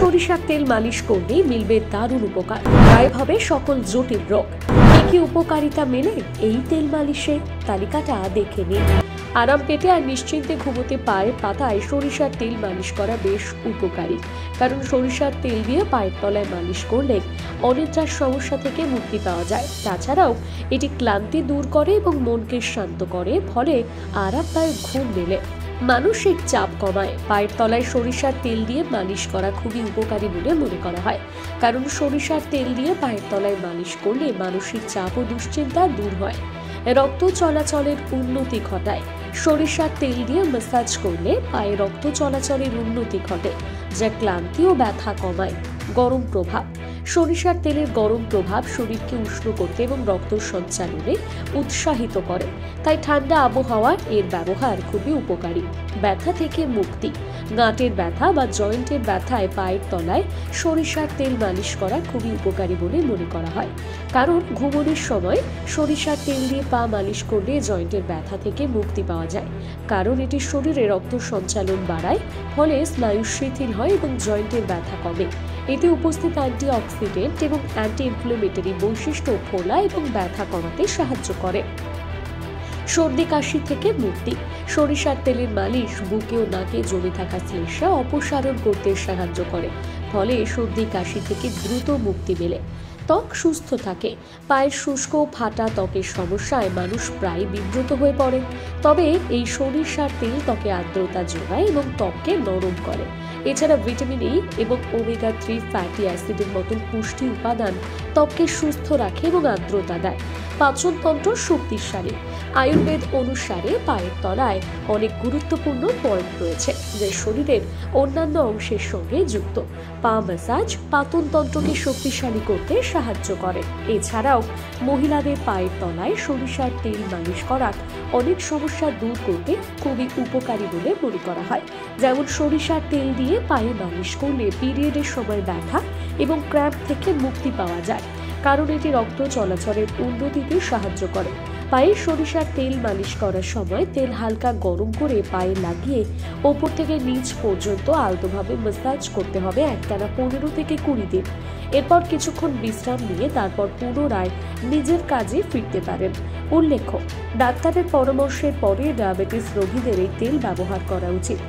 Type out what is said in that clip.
সরিষার তেল মালিশ করলেই মিলবে দারুণ উপকার, গায়েব হবে সকল জটিল রোগ। কি উপকারিতা মেলে এই তেল মালিশে, তালিকাটা দেখে নিন। আরাম পেতে আর নিশ্চিন্তে ঘুমোতে পায়ের পাতায় সরিষার তেল মালিশ করা বেশ উপকারী, কারণ সরিষার তেল দিয়ে পায়ের তলায় মালিশ করলে অনিদ্রার সমস্যা থেকে মুক্তি পাওয়া যায়। তাছাড়াও এটি ক্লান্তি দূর করে এবং মনকে শান্ত করে, ফলে আরামদায়ক ঘুম মেলে। মানসিক চাপ কমায়। পায়ের তলায় সরিষার তেল দিয়ে মালিশ করা খুবই উপকারী বলে মনে করা হয়, কারণ সরিষার তেল দিয়ে পায়ের তলায় মালিশ করলে মানসিক চাপ ও দুশ্চিন্তা দূর হয়। রক্ত চলাচলের উন্নতি ঘটায়। সরিষার তেল দিয়ে ম্যাসাজ করলে পায়ে রক্ত চলাচলের উন্নতি ঘটে, যা ক্লান্তি ও ব্যথা কমায়। গরম প্রভাব। সরিষার তেলের গরম প্রভাব শরীরকে উষ্ণ করতে এবং রক্ত সঞ্চালনে উৎসাহিত করে, তাই ঠান্ডা আবহাওয়ায় এর ব্যবহার খুবই উপকারী। ব্যথা থেকে মুক্তি। গাঁটের ব্যথা বা জয়েন্টের ব্যথায় পায়ের তলায় সরিষার তেল মালিশ করা খুবই উপকারী বলে মনে করা হয়, কারণ ঘুমানোর সময় সরিষার তেল দিয়ে পা মালিশ করলে জয়েন্টের ব্যথা থেকে মুক্তি পাওয়া যায়, কারণ এটি শরীরে রক্ত সঞ্চালন বাড়ায়, ফলে স্নায়ু শিথিল হয় এবং জয়েন্টের ব্যথা কমে। এতে উপস্থিত অ্যান্টি অক্সিডেন্ট এবং অ্যান্টি ইনফ্লেমেটরি বৈশিষ্ট্য ফোলা এবং ব্যথা কমাতে সাহায্য করে। সর্দি কাশি থেকে মুক্তি। সরিষার তেলের মালিশ বুকে ও নাকে জমে থাকা শ্লেষ্মা অপসারণ করতে সাহায্য করে, ফলে সর্দি কাশি থেকে দ্রুত মুক্তি মেলে। ত্বক সুস্থ থাকে। পায়ের শুষ্ক ফাটা ত্বকের সমস্যায় মানুষ প্রায় বিব্রত হয়ে পড়ে, তবে এই সরিষার তেল ত্বকে আর্দ্রতা যোগায় এবং ত্বককে নরম করে। এছাড়া ভিটামিন ই এবং ওমেগা 3 ফ্যাটি অ্যাসিডের মতন পুষ্টি উপাদান ত্বককে সুস্থ রাখে এবং আর্দ্রতা দেয়। পাচনতন্ত্র শক্তিশালী। আয়ুর্বেদ অনুসারে পায়ের তলায় অনেক গুরুত্বপূর্ণ পয়েন্ট রয়েছে, যা শরীরের অন্যান্য অংশের সঙ্গে যুক্ত। পা ম্যাসাজ পাচনতন্ত্রকে শক্তিশালী করতে সাহায্য করে। এছাড়াও মহিলাদের পায়ের তলায় সরিষার তেল মালিশ করা অনেক সমস্যা দূর করতে খুবই উপকারী বলে মনে করা হয়। যেমন সরিষার তেল দিয়ে পায়ে মালিশ করলে পিরিয়ডের সময় ব্যথা এবং ক্র্যাম্প থেকে মুক্তি পাওয়া যায়, কারণ এটি রক্ত চলাচলের উন্নতিতে সাহায্য করে। পায়ে সরিষার তেল মালিশ করার সময় তেল হালকা গরম করে পায়ে লাগিয়ে ওপর থেকে নিচ পর্যন্ত আলতোভাবে ম্যাসাজ করতে হবে একটানা 15 থেকে 20 দিন। এরপর কিছুক্ষণ বিশ্রাম নিয়ে তারপর পুনরায় নিজের কাজে ফিরতে পারেন। উল্লেখ্য, ডাক্তারের পরামর্শের পরে ডায়াবেটিস রোগীদের এই তেল ব্যবহার করা উচিত।